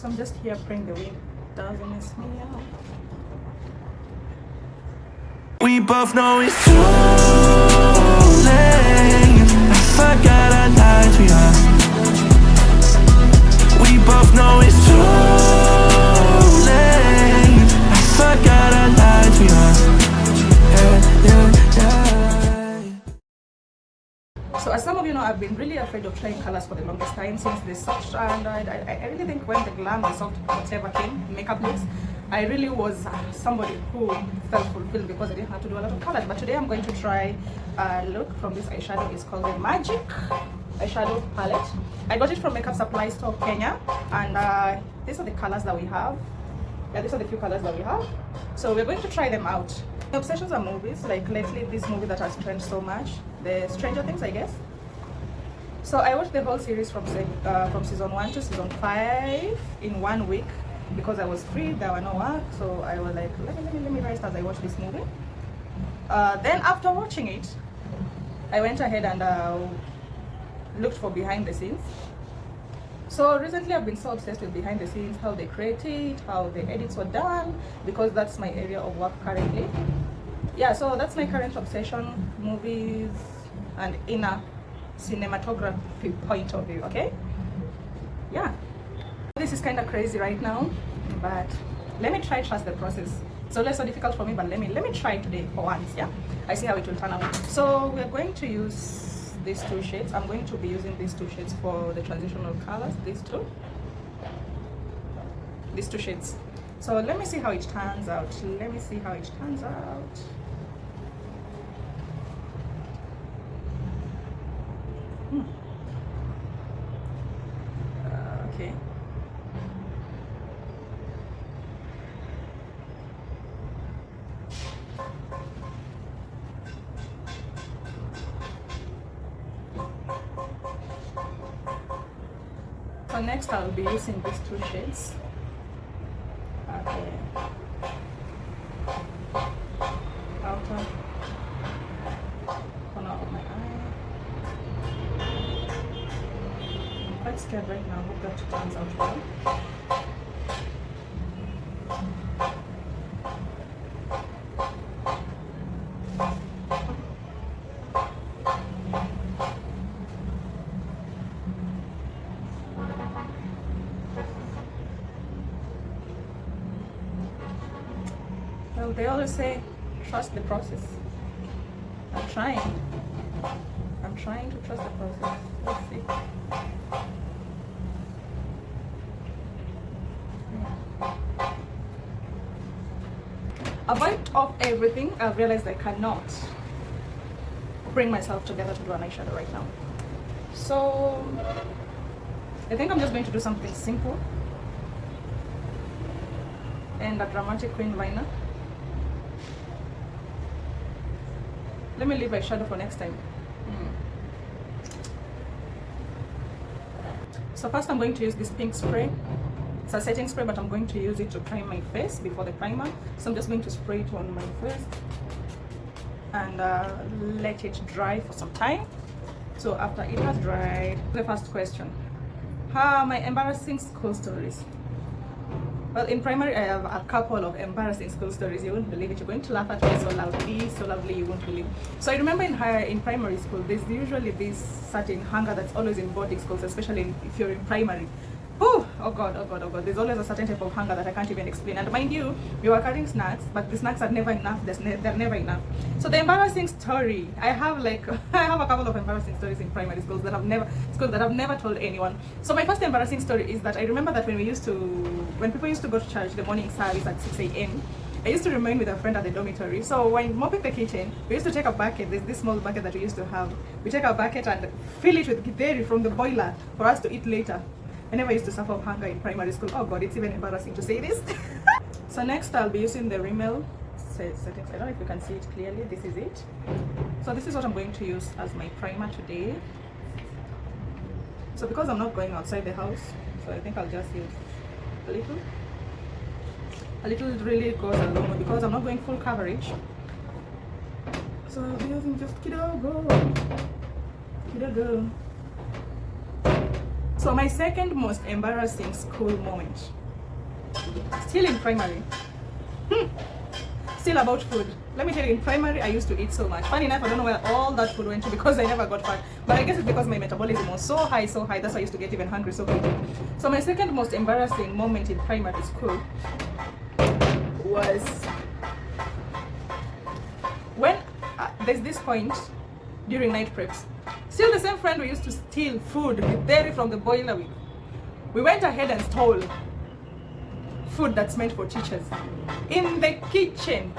So I'm just here praying the wind doesn't mess me up. We both know it's too late. I forgot I lied to you. We both know it's too late. I forgot I lied to you. So as some of you know, I've been really afraid of trying colors for the longest time since they such, and I really think when the glam, the soft, whatever came, makeup looks, I really was somebody who felt fulfilled because I didn't have to do a lot of colors. But today I'm going to try a look from this eyeshadow. It's called the Magic eyeshadow palette. I got it from Makeup Supply Store Kenya, and these are the colors that we have. Yeah, these are the few colors that we have. So we're going to try them out. My obsessions are movies, like lately this movie that has trended so much, the Stranger Things, I guess. So I watched the whole series from season 1 to season 5 in 1 week because I was free, there were no work, so I was like, let me rest as I watch this movie. Then after watching it, I went ahead and looked for behind the scenes. So recently I've been so obsessed with behind the scenes, how they create it, how the edits were done, because that's my area of work currently. Yeah, so that's my current obsession, movies and inner cinematography point of view, okay? Yeah. This is kind of crazy right now, but let me try trust the process. So less so difficult for me, but let me try today for once, yeah? I see how it will turn out. So we're going to use these two shades. I'm going to be using these two shades for the transitional colors, these two shades. So let me see how it turns out. Okay. So next I'll be using these two shades. Okay. Outer corner of my eye. I'm quite scared right now. Hope that turns out well. Well, they always say, trust the process. I'm trying to trust the process. Let's see. A bite of everything, I've realized I cannot bring myself together to do an eyeshadow right now. So I think I'm just going to do something simple and a dramatic queen liner. Let me leave eyeshadow for next time. So first I'm going to use this pink spray. It's a setting spray, but I'm going to use it to prime my face before the primer. So I'm just going to spray it on my face and let it dry for some time. So after it has dried, the first question, my embarrassing school stories. Well, in primary, I have a couple of embarrassing school stories. You won't believe it. You're going to laugh at me so loudly, you won't believe. So I remember in primary school, there's usually this certain hanger that's always in boarding schools, especially if you're in primary. Oh god, there's always a certain type of hunger that I can't even explain. And mind you, we were carrying snacks, but the snacks are never enough. They're never enough. So the embarrassing story, I have a couple of embarrassing stories in primary schools that I've never told anyone. So my first embarrassing story is that I remember that when people used to go to church, the morning service at 6 a.m. I used to remain with a friend at the dormitory. So when mopping the kitchen, we used to take a bucket. There's this small bucket that we used to have. We take a bucket and fill it with githeri from the boiler for us to eat later. I never used to suffer of hunger in primary school. Oh god, it's even embarrassing to say this. So next I'll be using the Rimmel settings. I don't know if you can see it clearly. This is it. So this is what I'm going to use as my primer today. So because I'm not going outside the house, so I think I'll just use a little. A little really goes a long way because I'm not going full coverage. So I'll be using just kiddo go. So my second most embarrassing school moment, still in primary. Still about food. Let me tell you, in primary I used to eat so much. Funny enough, I don't know where all that food went to because I never got fat. But I guess it's because my metabolism was so high, that's why I used to get even hungry so quickly. So my second most embarrassing moment in primary school was when there's this point during night preps. Still the same friend who used to steal food with dairy from the boiler with. We went ahead and stole food that's meant for teachers in the kitchen.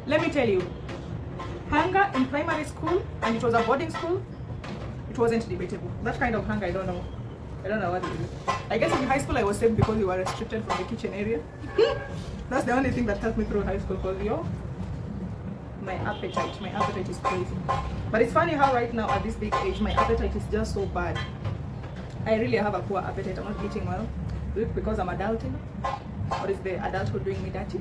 Let me tell you, hunger in primary school, and it was a boarding school, it wasn't debatable. That kind of hunger, I don't know what it is. I guess in high school I was safe because we were restricted from the kitchen area. That's the only thing that helped me through high school, because my appetite is crazy. But it's funny how right now at this big age my appetite is just so bad. I really have a poor appetite. I'm not eating well. Is it because I'm adulting, or is the adulthood doing me dirty?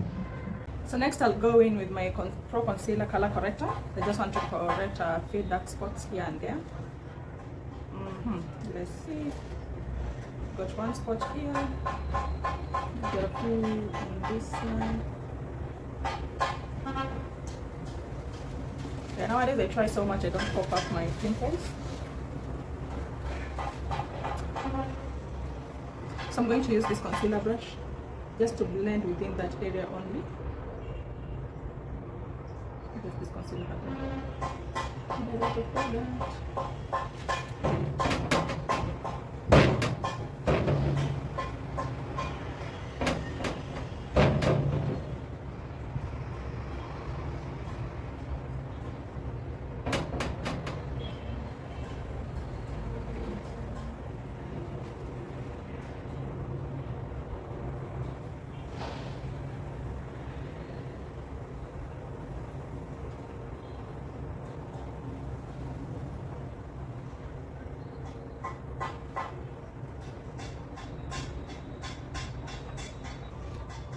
So next I'll go in with my Pro Concealer Color Corrector. I just want to correct a few dark spots here and there. Let's see. Got one spot here. Got a few on this side. Yeah, nowadays I try so much I don't pop up my pimples. So I'm going to use this concealer brush just to blend within that area only. Just this concealer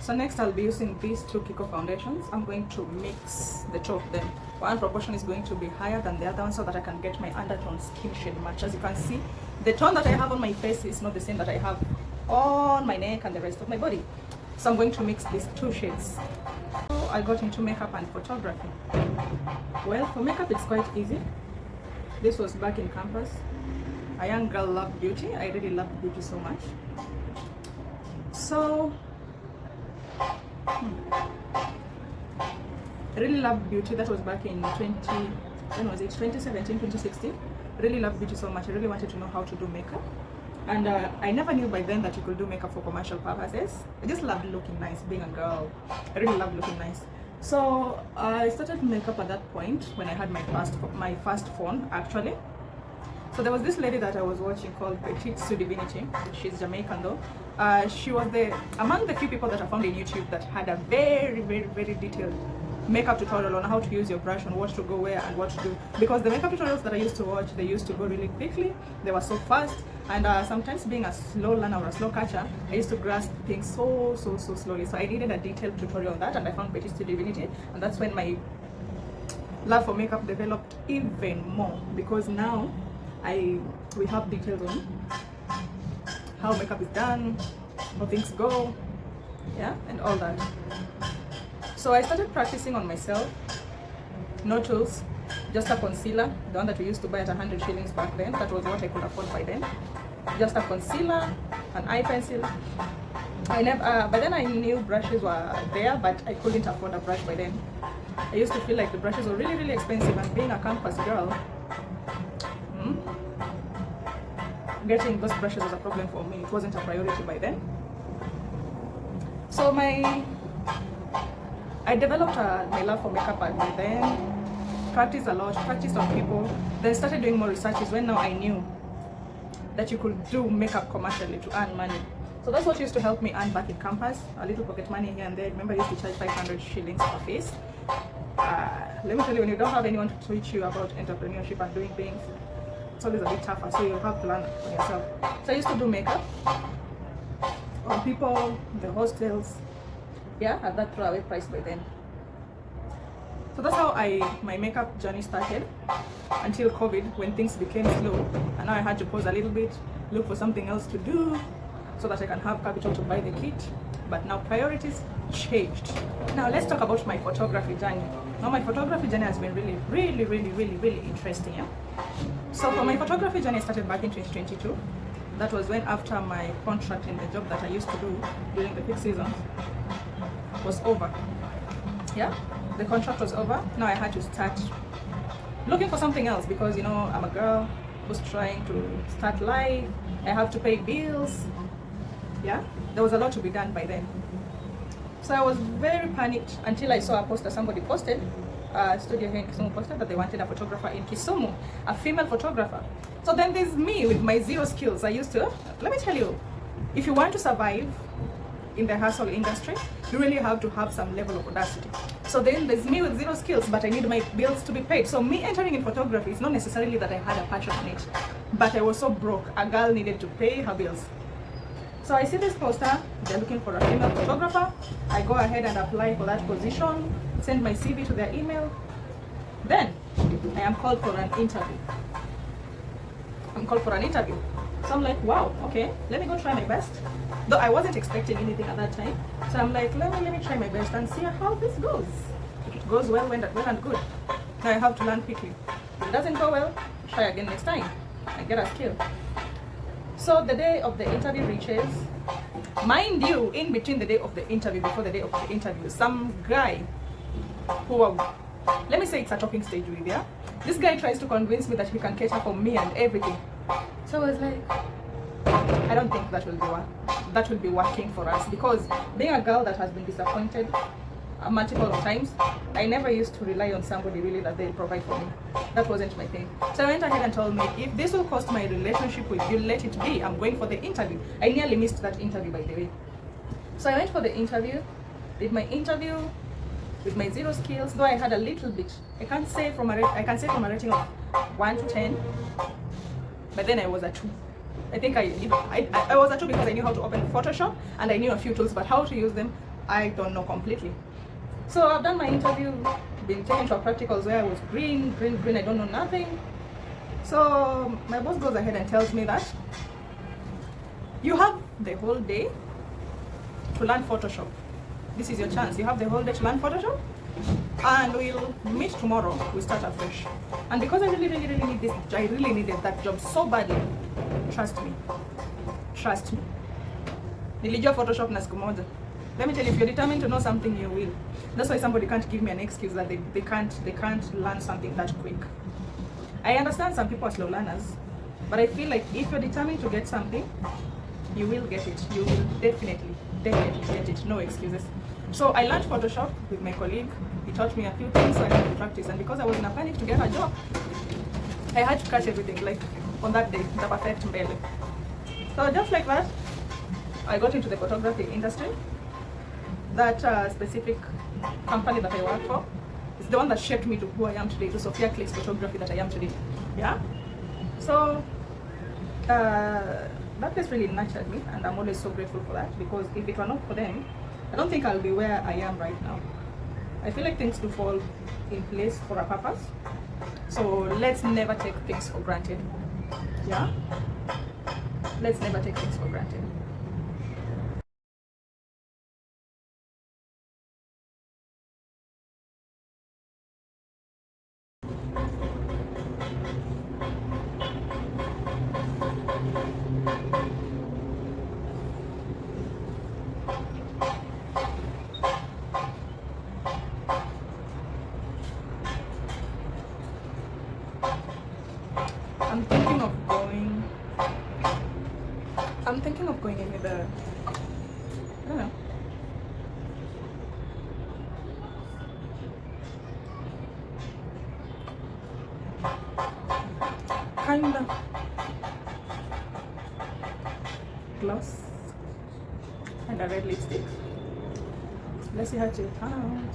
So next I'll be using these two Kiko foundations. I'm going to mix the two of them. One proportion is going to be higher than the other one so that I can get my undertone skin shade match. As you can see, the tone that I have on my face is not the same that I have on my neck and the rest of my body. So I'm going to mix these two shades. So I got into makeup and photography. Well, for makeup it's quite easy. This was back in campus. A young girl loved beauty. I really loved beauty so much. So I really loved beauty. That was back in 2017, 2016. Really loved beauty so much. I really wanted to know how to do makeup. And I never knew by then that you could do makeup for commercial purposes. I just loved looking nice, being a girl. I really loved looking nice. So I started makeup at that point when I had my first phone, actually. So there was this lady that I was watching called Petite Sue Divinity. She's Jamaican though. She was among the few people that I found in YouTube that had a very, very, very detailed makeup tutorial on how to use your brush, on what to go where and what to do. Because the makeup tutorials that I used to watch, they used to go really quickly. They were so fast. And sometimes being a slow learner or a slow catcher, I used to grasp things so slowly. So I needed a detailed tutorial on that, and I found Petite Sue Divinity. And that's when my love for makeup developed even more, because now we have details on how makeup is done, how things go, yeah, and all that. So I started practicing on myself. No tools, just a concealer, the one that we used to buy at 100 shillings back then. That was what I could afford by then. Just a concealer, an eye pencil. By then I knew brushes were there, but I couldn't afford a brush by then. I used to feel like the brushes were really, really expensive, and being a campus girl, getting those brushes was a problem for me. It wasn't a priority by then. So I developed my love for makeup by then. Practiced a lot, practiced on people, then started doing more researches when now I knew that you could do makeup commercially to earn money. So that's what used to help me earn back in campus, a little pocket money here and there. Remember, I used to charge 500 shillings per face. Let me tell you, when you don't have anyone to teach you about entrepreneurship and doing things, it's always a bit tougher, so you have to learn on yourself. So I used to do makeup on people, the hostels, yeah, at that throwaway price by then. So that's how my makeup journey started until COVID, when things became slow, and now I had to pause a little bit, look for something else to do so that I can have capital to buy the kit. But now priorities changed. Now let's talk about my photography journey. Now my photography journey has been really interesting. Yeah? So for my photography journey, I started back in 2022. That was when, after my contract in the job that I used to do during the peak season was over. Yeah, the contract was over. Now I had to start looking for something else because, you know, I'm a girl who's trying to start life. I have to pay bills. Yeah, there was a lot to be done by then. So I was very panicked until I saw a poster somebody posted, a studio here in Kisumu posted that they wanted a photographer in Kisumu, a female photographer. So then there's me with my zero skills. Let me tell you, if you want to survive in the hustle industry, you really have to have some level of audacity. So then there's me with zero skills, but I need my bills to be paid. So me entering in photography is not necessarily that I had a passion on it, but I was so broke. A girl needed to pay her bills. So I see this poster, they're looking for a female photographer. I go ahead and apply for that position, send my CV to their email. Then I am called for an interview. So I'm like, wow, okay, let me go try my best. Though I wasn't expecting anything at that time. So I'm like, let me try my best and see how this goes. If it goes well and good, now I have to learn quickly. If it doesn't go well, try again next time. I get a skill. So the day of the interview reaches. Mind you, in between the day of the interview, before the day of the interview, some guy who, let me say it's a talking stage with, yeah? This guy tries to convince me that he can cater for me and everything. So I was like, I don't think that will be working for us, because being a girl that has been disappointed multiple times, I never used to rely on somebody really that they'll provide for me. That wasn't my thing. So I went ahead and told me, if this will cost my relationship with you, let it be. I'm going for the interview. I nearly missed that interview, by the way. So I went for the interview, did my interview with my zero skills, though I had a little bit. I can say from a rating of 1 to 10, but then I was a 2. I think I was a 2 because I knew how to open Photoshop and I knew a few tools, but how to use them, I don't know completely. So I've done my interview, been taken to a practicals where I was green, I don't know nothing. So my boss goes ahead and tells me that you have the whole day to learn Photoshop. This is your chance. You have the whole day to learn Photoshop, and we'll meet tomorrow. We start afresh. And because I really need this, I really needed that job so badly. Trust me. Nilijua Photoshop na siku moja. Let me tell you, if you're determined to know something, you will. That's why somebody can't give me an excuse that they can't learn something that quick. I understand some people are slow learners, but I feel like if you're determined to get something, you will get it. You will definitely get it. No excuses. So I learned Photoshop with my colleague. He taught me a few things, so I had to practice. And because I was in a panic to get a job, I had to catch everything, like on that day, the perfect mbele. So just like that, I got into the photography industry. That specific company that I work for is the one that shaped me to who I am today, to Sophia Clicks Photography that I am today. Yeah. So that place really nurtured me, and I'm always so grateful for that, because if it were not for them, I don't think I'll be where I am right now. I feel like things do fall in place for a purpose. So let's never take things for granted. Yeah. Let's never take things for granted. I'm thinking of going in with I don't know. Kind of gloss and a red lipstick. Let's see how it turns out.